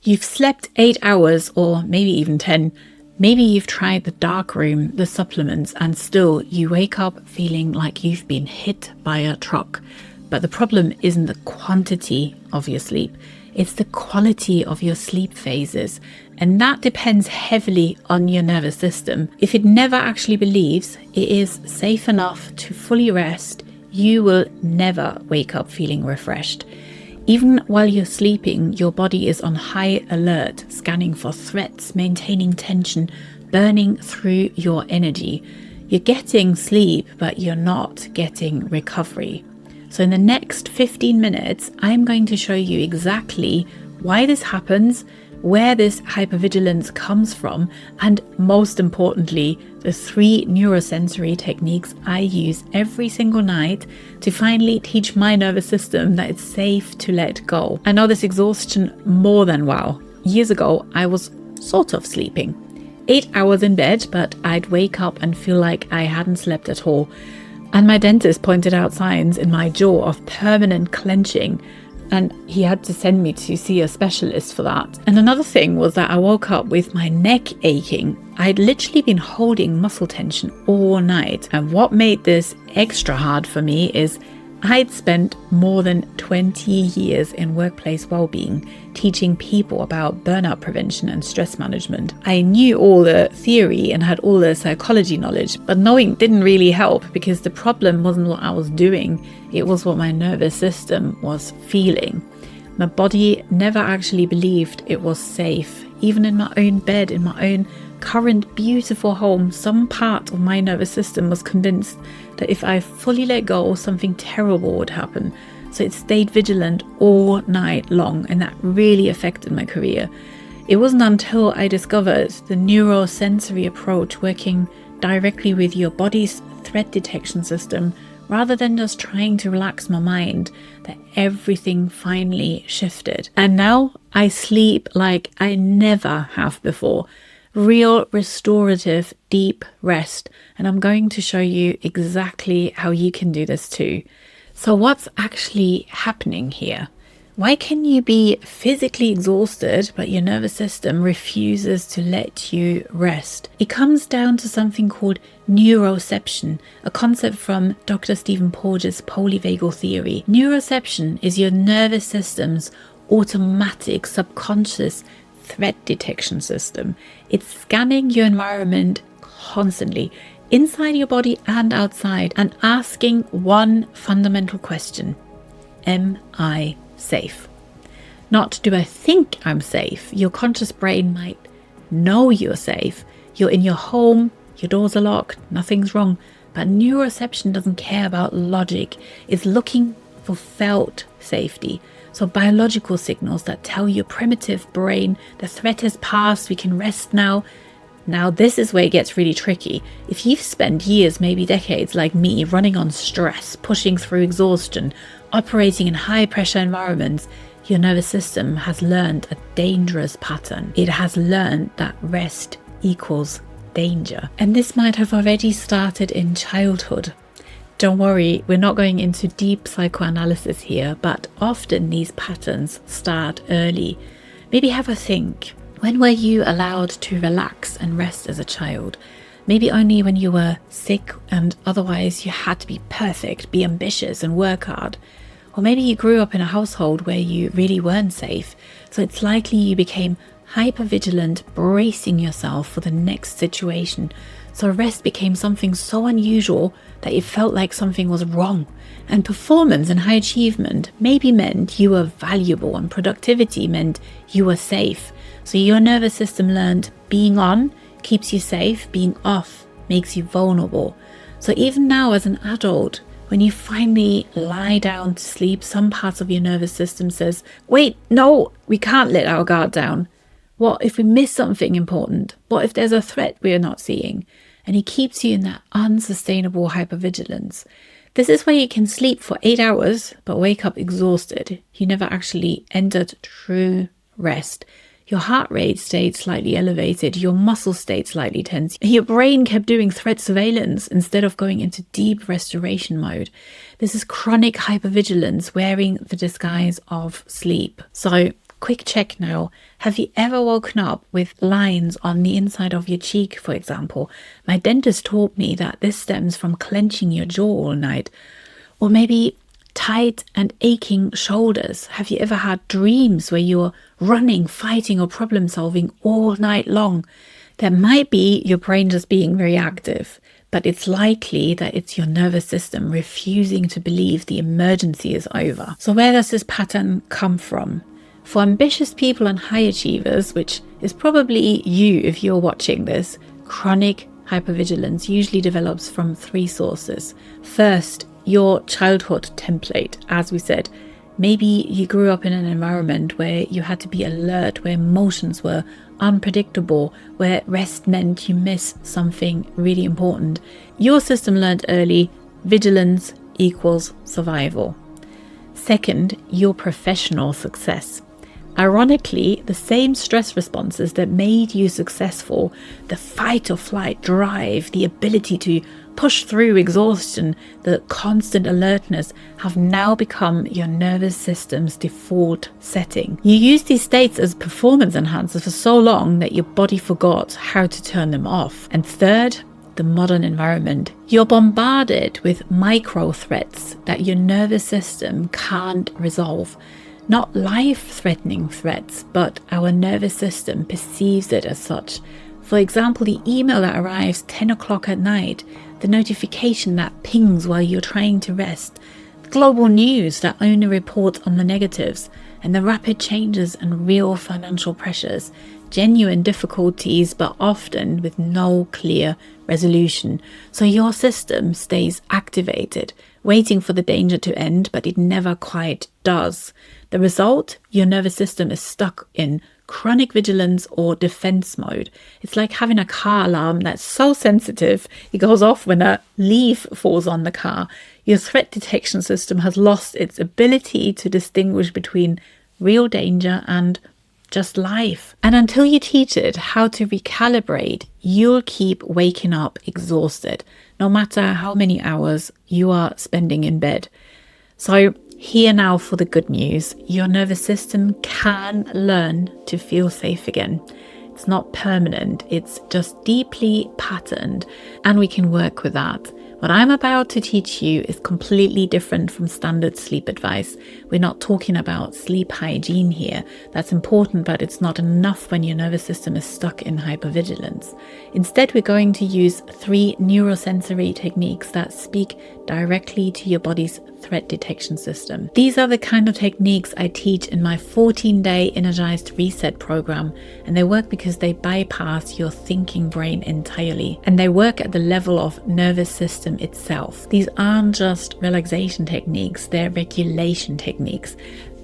You've slept 8 hours or maybe even 10. Maybe you've tried the dark room, the supplements, and still you wake up feeling like you've been hit by a truck. But the problem isn't the quantity of your sleep, it's the quality of your sleep phases. And that depends heavily on your nervous system. If it never actually believes it is safe enough to fully rest, you will never wake up feeling refreshed. Even while you're sleeping, your body is on high alert, scanning for threats, maintaining tension, burning through your energy. You're getting sleep, but you're not getting recovery. So in the next 15 minutes, I'm going to show you exactly why this happens, where this hypervigilance comes from, and most importantly, the 3 neurosensory techniques I use every single night to finally teach my nervous system that it's safe to let go. I know this exhaustion more than well. Years ago, I was sort of sleeping. 8 hours in bed, but I'd wake up and feel like I hadn't slept at all. And my dentist pointed out signs in my jaw of permanent clenching, and he had to send me to see a specialist for that. And another thing was that I woke up with my neck aching. I'd literally been holding muscle tension all night. And what made this extra hard for me is I'd spent more than 20 years in workplace well-being, teaching people about burnout prevention and stress management. I knew all the theory and had all the psychology knowledge, but knowing didn't really help because the problem wasn't what I was doing, it was what my nervous system was feeling. My body never actually believed it was safe. Even in my own bed, in my own current beautiful home, some part of my nervous system was convinced that if I fully let go, something terrible would happen. So it stayed vigilant all night long, and that really affected my career. It wasn't until I discovered the neurosensory approach, working directly with your body's threat detection system, rather than just trying to relax my mind, that everything finally shifted. And now I sleep like I never have before. Real restorative deep rest, and I'm going to show you exactly how you can do this too. So what's actually happening here? Why can you be physically exhausted but your nervous system refuses to let you rest? It comes down to something called neuroception, a concept from Dr. Stephen Porges' polyvagal theory. Neuroception is your nervous system's automatic subconscious threat detection system. It's scanning your environment constantly, inside your body and outside, and asking one fundamental question: am I safe? Not do I think I'm safe. Your conscious brain might know you're safe. You're in your home, your doors are locked, nothing's wrong. But neuroception doesn't care about logic. It's looking for felt safety. So biological signals that tell your primitive brain the threat has passed, we can rest now. Now this is where it gets really tricky. If you've spent years, maybe decades like me, running on stress, pushing through exhaustion, operating in high pressure environments, your nervous system has learned a dangerous pattern. It has learned that rest equals danger. And this might have already started in childhood. Don't worry, we're not going into deep psychoanalysis here, but often these patterns start early. Maybe have a think. When were you allowed to relax and rest as a child? Maybe only when you were sick, and otherwise you had to be perfect, be ambitious and work hard. Or maybe you grew up in a household where you really weren't safe, so it's likely you became hypervigilant, bracing yourself for the next situation. So rest became something so unusual that it felt like something was wrong. And performance and high achievement maybe meant you were valuable, and productivity meant you were safe. So your nervous system learned being on keeps you safe, being off makes you vulnerable. So even now as an adult, when you finally lie down to sleep, some parts of your nervous system says, wait, no, we can't let our guard down. What if we miss something important? What if there's a threat we are not seeing? And it keeps you in that unsustainable hypervigilance. This is where you can sleep for 8 hours, but wake up exhausted. You never actually entered true rest. Your heart rate stayed slightly elevated, your muscles stayed slightly tense, your brain kept doing threat surveillance instead of going into deep restoration mode. This is chronic hypervigilance wearing the disguise of sleep. So quick check now. Have you ever woken up with lines on the inside of your cheek, for example? My dentist taught me that this stems from clenching your jaw all night. Or maybe tight and aching shoulders. Have you ever had dreams where you're running, fighting, or problem solving all night long? That might be your brain just being very active, but it's likely that it's your nervous system refusing to believe the emergency is over. So where does this pattern come from? For ambitious people and high achievers, which is probably you if you're watching this, chronic hypervigilance usually develops from 3 sources. First, your childhood template. As we said, maybe you grew up in an environment where you had to be alert, where emotions were unpredictable, where rest meant you miss something really important. Your system learned early, vigilance equals survival. Second, your professional success. Ironically, the same stress responses that made you successful, the fight or flight drive, the ability to push through exhaustion, the constant alertness, have now become your nervous system's default setting. You used these states as performance enhancers for so long that your body forgot how to turn them off. And third, the modern environment. You're bombarded with micro threats that your nervous system can't resolve. Not life-threatening threats, but our nervous system perceives it as such. For example, the email that arrives 10 o'clock at night, the notification that pings while you're trying to rest, global news that only reports on the negatives, and the rapid changes and real financial pressures, genuine difficulties, but often with no clear resolution. So your system stays activated, waiting for the danger to end, but it never quite does. The result? Your nervous system is stuck in chronic vigilance or defense mode. It's like having a car alarm that's so sensitive, it goes off when a leaf falls on the car. Your threat detection system has lost its ability to distinguish between real danger and just life. And until you teach it how to recalibrate, you'll keep waking up exhausted, no matter how many hours you are spending in bed. So here now for the good news. Your nervous system can learn to feel safe again. It's not permanent, it's just deeply patterned, and we can work with that. What I'm about to teach you is completely different from standard sleep advice. We're not talking about sleep hygiene here. That's important, but it's not enough when your nervous system is stuck in hypervigilance. Instead, we're going to use 3 neurosensory techniques that speak directly to your body's threat detection system. These are the kind of techniques I teach in my 14-day Energized Reset program, and they work because they bypass your thinking brain entirely, and they work at the level of nervous system itself. These aren't just relaxation techniques, they're regulation techniques.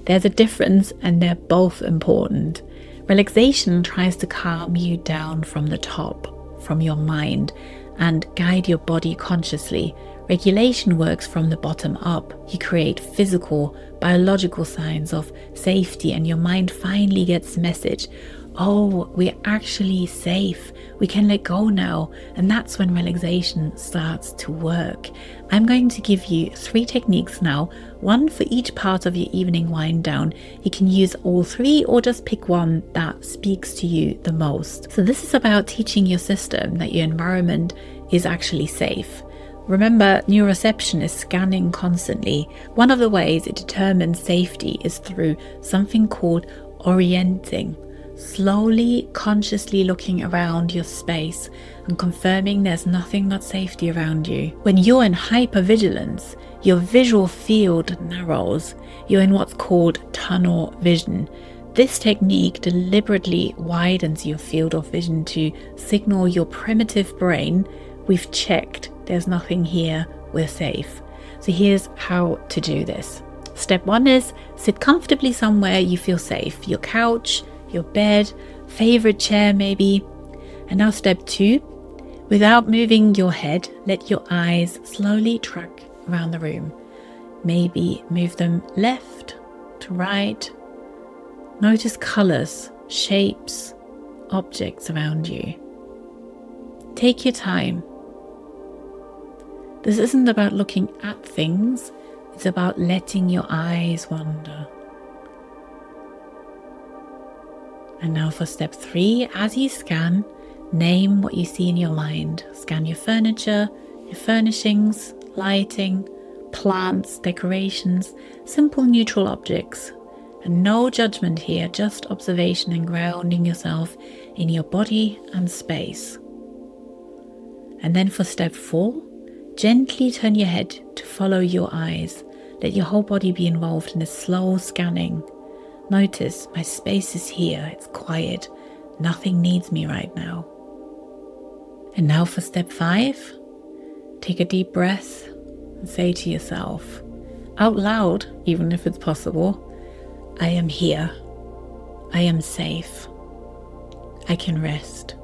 There's a difference, and they're both important. Relaxation tries to calm you down from the top, from your mind, and guide your body consciously. Regulation works from the bottom up. You create physical, biological signs of safety, and your mind finally gets the message, oh, we're actually safe. We can let go now. And that's when relaxation starts to work. I'm going to give you 3 techniques now, one for each part of your evening wind down. You can use all 3 or just pick one that speaks to you the most. So this is about teaching your system that your environment is actually safe. Remember, neuroception is scanning constantly. One of the ways it determines safety is through something called orienting. Slowly, consciously looking around your space and confirming there's nothing but safety around you. When you're in hypervigilance, your visual field narrows. You're in what's called tunnel vision. This technique deliberately widens your field of vision to signal your primitive brain, we've checked, there's nothing here, we're safe. So here's how to do this. Step 1 is sit comfortably somewhere you feel safe. Your couch, your bed, favorite chair maybe. And now step 2, without moving your head, let your eyes slowly track around the room. Maybe move them left to right. Notice colors, shapes, objects around you. Take your time. This isn't about looking at things, it's about letting your eyes wander. And now for step 3, as you scan, name what you see in your mind. Scan your furniture, your furnishings, lighting, plants, decorations, simple neutral objects. And no judgment here, just observation and grounding yourself in your body and space. And then for step 4, gently turn your head to follow your eyes. Let your whole body be involved in this slow scanning. Notice my space is here, it's quiet, nothing needs me right now. And now for step 5, take a deep breath and say to yourself, out loud, even if it's possible, I am here, I am safe, I can rest.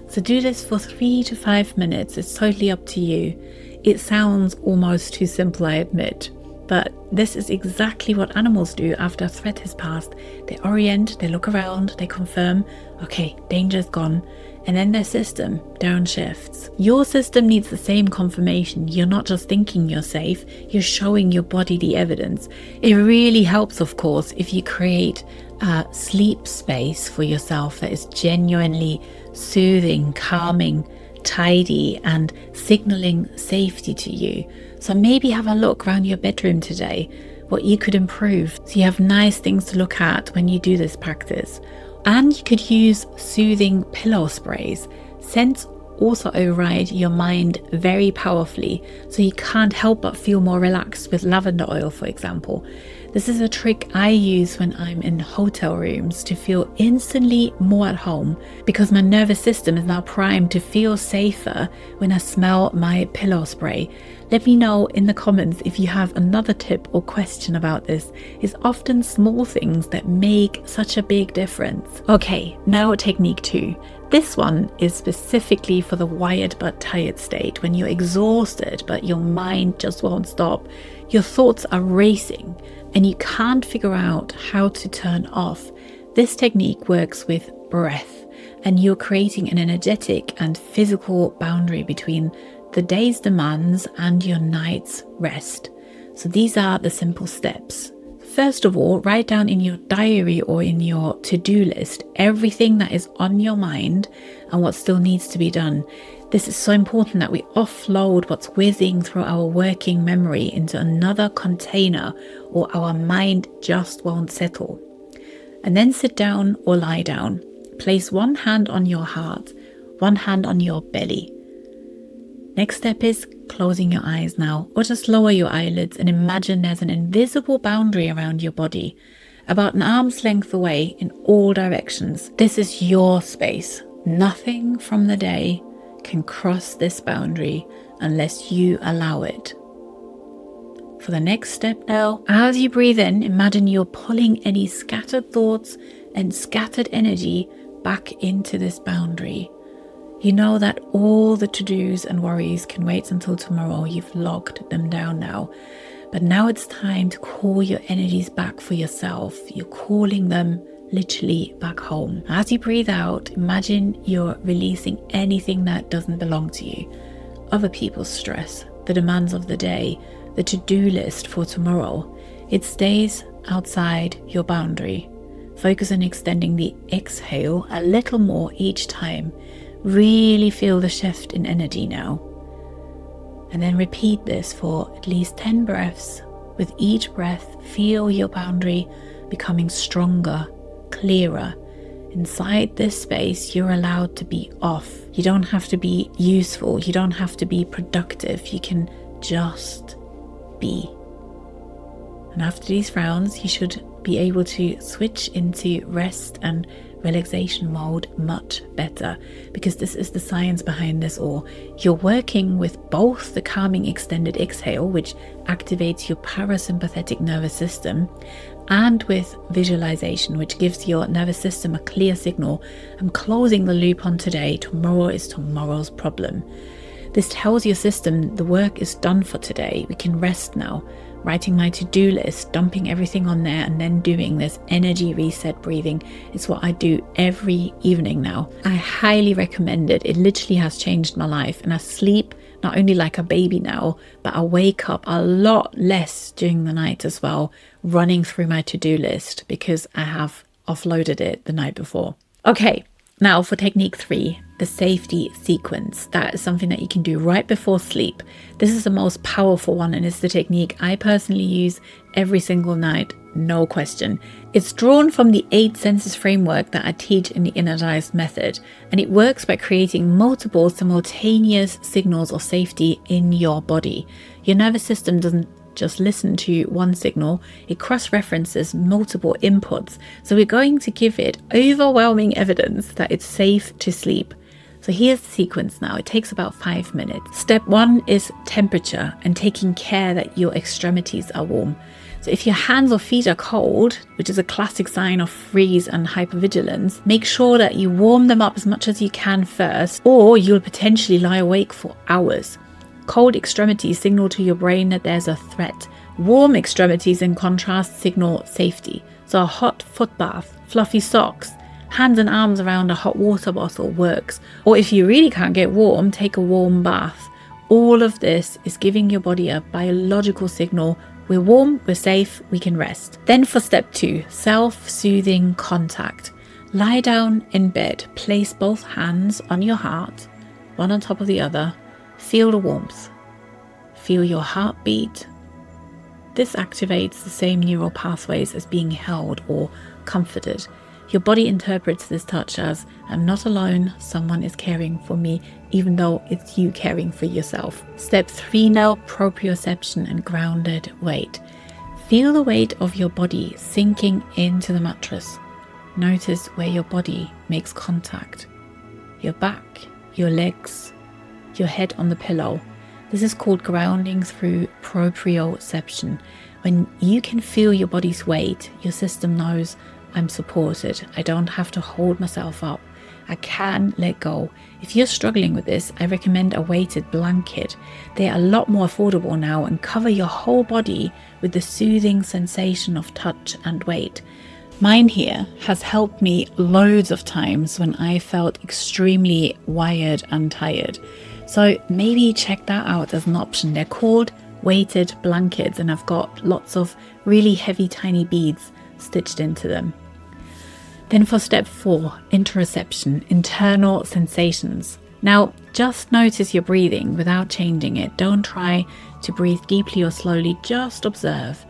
So do this for 3 to 5 minutes, it's totally up to you. It sounds almost too simple, I admit, but this is exactly what animals do after a threat has passed. They orient, they look around, they confirm, okay, danger's gone, and then their system downshifts. Your system needs the same confirmation. You're not just thinking you're safe, you're showing your body the evidence. It really helps, of course, if you create a sleep space for yourself that is genuinely soothing, calming, tidy, and signaling safety to you. So maybe have a look around your bedroom today, what you could improve, so you have nice things to look at when you do this practice. And you could use soothing pillow sprays. Scents also override your mind very powerfully, so you can't help but feel more relaxed with lavender oil, for example. This is a trick I use when I'm in hotel rooms to feel instantly more at home, because my nervous system is now primed to feel safer when I smell my pillow spray. Let me know in the comments if you have another tip or question about this. It's often small things that make such a big difference. Okay, now technique 2. This one is specifically for the wired but tired state, when you're exhausted but your mind just won't stop. Your thoughts are racing and you can't figure out how to turn off. This technique works with breath, and you're creating an energetic and physical boundary between the day's demands and your night's rest. So these are the simple steps. First of all, write down in your diary or in your to-do list everything that is on your mind and what still needs to be done. This is so important that we offload what's whizzing through our working memory into another container, or our mind just won't settle. And then sit down or lie down. Place one hand on your heart, one hand on your belly. Next step is closing your eyes now, or just lower your eyelids and imagine there's an invisible boundary around your body, about an arm's length away in all directions. This is your space. Nothing from the day can cross this boundary unless you allow it. For the next step now, as you breathe in, imagine you're pulling any scattered thoughts and scattered energy back into this boundary. You know that all the to-dos and worries can wait until tomorrow. You've locked them down now. But now it's time to call your energies back for yourself. You're calling them literally back home. As you breathe out, imagine you're releasing anything that doesn't belong to you. Other people's stress, the demands of the day, the to-do list for tomorrow. It stays outside your boundary. Focus on extending the exhale a little more each time. Really feel the shift in energy now. And then repeat this for at least 10 breaths. With each breath, feel your boundary becoming stronger, clearer. Inside this space, you're allowed to be off. You don't have to be useful. You don't have to be productive. You can just be. And after these rounds, you should be able to switch into rest and relaxation mode much better, because this is the science behind this all. You're working with both the calming extended exhale, which activates your parasympathetic nervous system, and with visualization, which gives your nervous system a clear signal: I'm closing the loop on today, tomorrow is tomorrow's problem. This tells your system the work is done for today, we can rest now. Writing my to-do list, dumping everything on there, and then doing this energy reset breathing is what I do every evening now. I highly recommend it. It literally has changed my life, and I sleep not only like a baby now, but I wake up a lot less during the night as well, running through my to-do list, because I have offloaded it the night before. Okay, now for technique 3, the safety sequence. That is something that you can do right before sleep. This is the most powerful one, and it's the technique I personally use every single night, no question. It's drawn from the 8 senses framework that I teach in the Energized method, and it works by creating multiple simultaneous signals of safety in your body. Your nervous system doesn't just listen to one signal, it cross-references multiple inputs. So we're going to give it overwhelming evidence that it's safe to sleep. So here's the sequence now. It takes about 5 minutes. Step 1 is temperature and taking care that your extremities are warm. So if your hands or feet are cold, which is a classic sign of freeze and hypervigilance, make sure that you warm them up as much as you can first, or you'll potentially lie awake for hours. Cold extremities signal to your brain that there's a threat. Warm extremities, in contrast, signal safety. So a hot foot bath, fluffy socks, hands and arms around a hot water bottle works. Or if you really can't get warm, take a warm bath. All of this is giving your body a biological signal. We're warm, we're safe, we can rest. Then for step 2, self-soothing contact. Lie down in bed, place both hands on your heart, one on top of the other. Feel the warmth. Feel your heartbeat. This activates the same neural pathways as being held or comforted. Your body interprets this touch as, I'm not alone, someone is caring for me, even though it's you caring for yourself. Step 3 now, proprioception and grounded weight. Feel the weight of your body sinking into the mattress. Notice where your body makes contact. Your back, your legs, your head on the pillow. This is called grounding through proprioception. When you can feel your body's weight, your system knows, I'm supported. I don't have to hold myself up. I can let go. If you're struggling with this, I recommend a weighted blanket. They are a lot more affordable now and cover your whole body with the soothing sensation of touch and weight. Mine here has helped me loads of times when I felt extremely wired and tired. So maybe check that out as an option. They're called weighted blankets and I've got lots of really heavy tiny beads stitched into them. Then for step 4, interoception, internal sensations. Now just notice your breathing without changing it. Don't try to breathe deeply or slowly, just observe.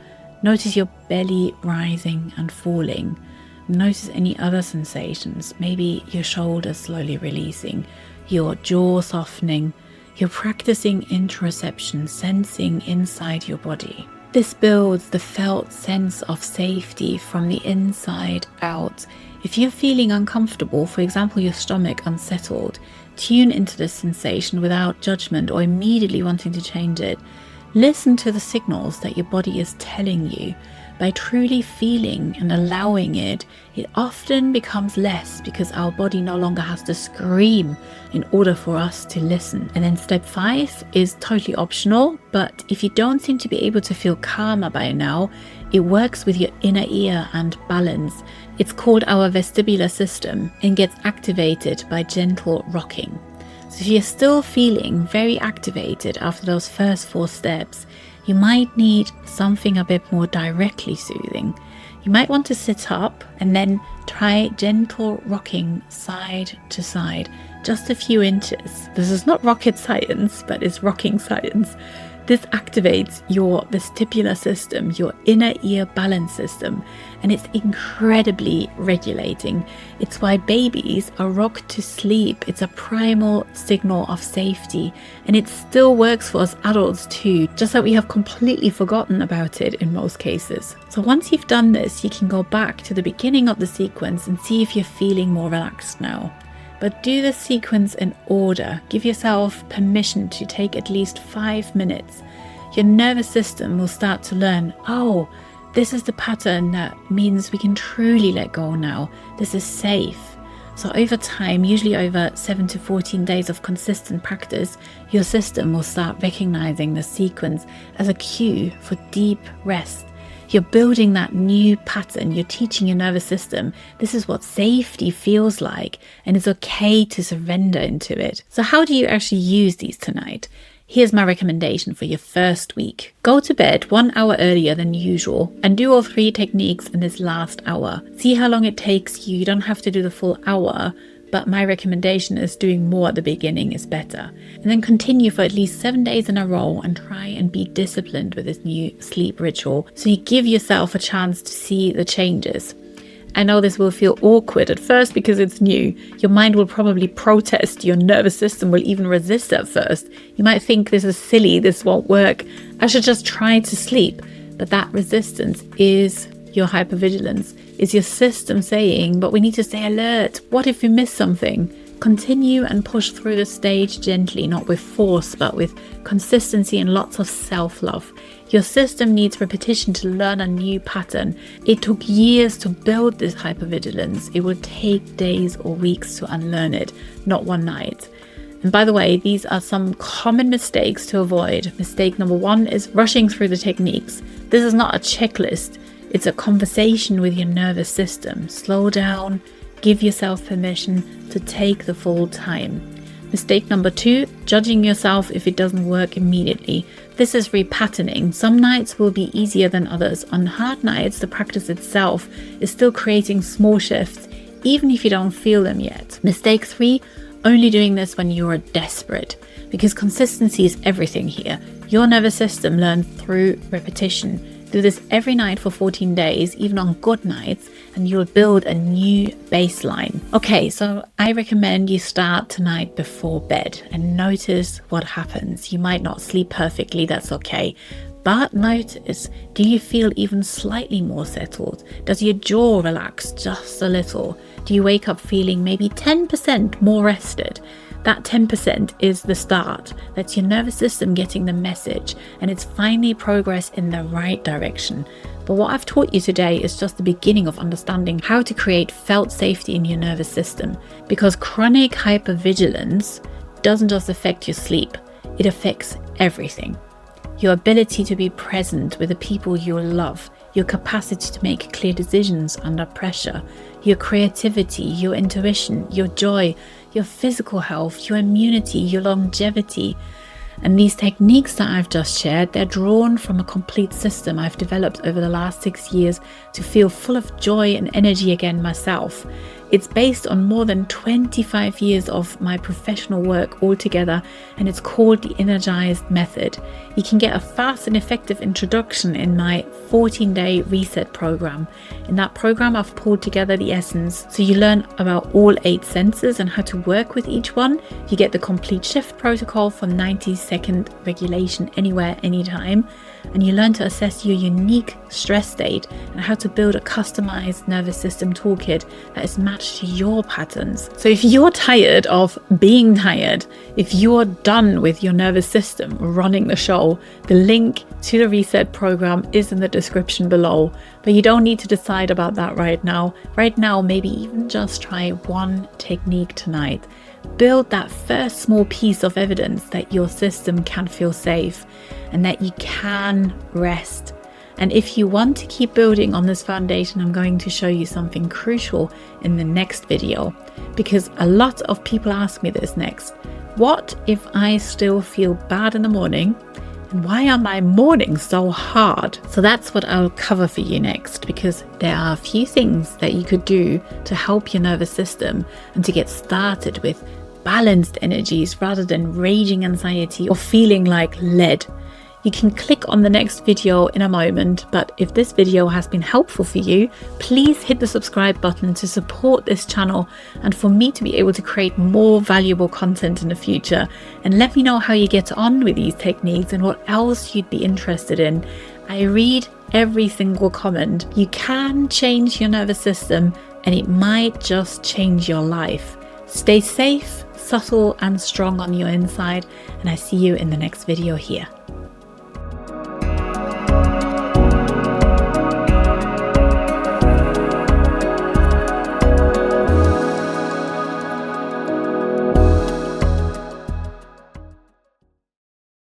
Notice your belly rising and falling. Notice any other sensations, maybe your shoulders slowly releasing, your jaw softening. You're practicing interoception, sensing inside your body. This builds the felt sense of safety from the inside out. If you're feeling uncomfortable, for example, your stomach unsettled, tune into this sensation without judgment or immediately wanting to change it. Listen to the signals that your body is telling you. By truly feeling and allowing it, it often becomes less because our body no longer has to scream in order for us to listen. And then step 5 is totally optional, but if you don't seem to be able to feel calmer by now, it works with your inner ear and balance. It's called our vestibular system and gets activated by gentle rocking. So if you're still feeling very activated after those first 4 steps, you might need something a bit more directly soothing. You might want to sit up and then try gentle rocking side to side, just a few inches. This is not rocket science, but it's rocking science. This activates your vestibular system, your inner ear balance system, and it's incredibly regulating. It's why babies are rocked to sleep. It's a primal signal of safety, and it still works for us adults too, just that we have completely forgotten about it in most cases. So once you've done this, you can go back to the beginning of the sequence and see if you're feeling more relaxed now. But do the sequence in order. Give yourself permission to take at least 5 minutes. Your nervous system will start to learn, oh, this is the pattern that means we can truly let go now. This is safe. So over time, usually over 7 to 14 days of consistent practice, your system will start recognizing the sequence as a cue for deep rest. You're building that new pattern. You're teaching your nervous system, this is what safety feels like, and it's okay to surrender into it. So how do you actually use these tonight? Here's my recommendation for your first week. Go to bed 1 hour earlier than usual and do all 3 techniques in this last hour. See how long it takes you. You don't have to do the full hour, but my recommendation is doing more at the beginning is better. And then continue for at least 7 days in a row and try and be disciplined with this new sleep ritual so you give yourself a chance to see the changes. I know this will feel awkward at first because it's new. Your mind will probably protest. Your nervous system will even resist at first. You might think this is silly, this won't work. I should just try to sleep. But that resistance is your hypervigilance, is your system saying, but we need to stay alert. What if we miss something? Continue and push through the stage gently, not with force, but with consistency and lots of self-love. Your system needs repetition to learn a new pattern. It took years to build this hypervigilance. It will take days or weeks to unlearn it, not one night. And by the way, these are some common mistakes to avoid. Mistake number 1 is rushing through the techniques. This is not a checklist. It's a conversation with your nervous system. Slow down. Give yourself permission to take the full time. Mistake number 2, judging yourself if it doesn't work immediately. This is repatterning. Some nights will be easier than others. On hard nights, the practice itself is still creating small shifts, even if you don't feel them yet. Mistake 3, only doing this when you are desperate, because consistency is everything here. Your nervous system learns through repetition. Do this every night for 14 days, even on good nights, and you'll build a new baseline. Okay, so I recommend you start tonight before bed and notice what happens. You might not sleep perfectly, that's okay. But notice, do you feel even slightly more settled? Does your jaw relax just a little? Do you wake up feeling maybe 10% more rested? That 10% is the start. That's your nervous system getting the message, and it's finally progress in the right direction. But what I've taught you today is just the beginning of understanding how to create felt safety in your nervous system, because chronic hypervigilance doesn't just affect your sleep, it affects everything. Your ability to be present with the people you love, your capacity to make clear decisions under pressure, your creativity, your intuition, your joy, your physical health, your immunity, your longevity. And these techniques that I've just shared, they're drawn from a complete system I've developed over the last 6 years to feel full of joy and energy again myself. It's based on more than 25 years of my professional work altogether, and it's called the Energized Method. You can get a fast and effective introduction in my 14-day reset program. In that program, I've pulled together the essence, so you learn about all 8 senses and how to work with each one. You get the complete shift protocol for 90-second regulation anywhere, anytime. And you learn to assess your unique stress state and how to build a customized nervous system toolkit that is matched to your patterns. So if you're tired of being tired, if you're done with your nervous system running the show, the link to the reset program is in the description below. But you don't need to decide about that right now. Right now, maybe even just try one technique tonight. Build that first small piece of evidence that your system can feel safe and that you can rest. And if you want to keep building on this foundation, I'm going to show you something crucial in the next video, because a lot of people ask me this next. What if I still feel bad in the morning? And why are my mornings so hard? So that's what I'll cover for you next, because there are a few things that you could do to help your nervous system and to get started with balanced energies rather than raging anxiety or feeling like lead. You can click on the next video in a moment, but if this video has been helpful for you, please hit the subscribe button to support this channel and for me to be able to create more valuable content in the future. And let me know how you get on with these techniques and what else you'd be interested in. I read every single comment. You can change your nervous system and it might just change your life. Stay safe, subtle and strong on your inside, and I see you in the next video here.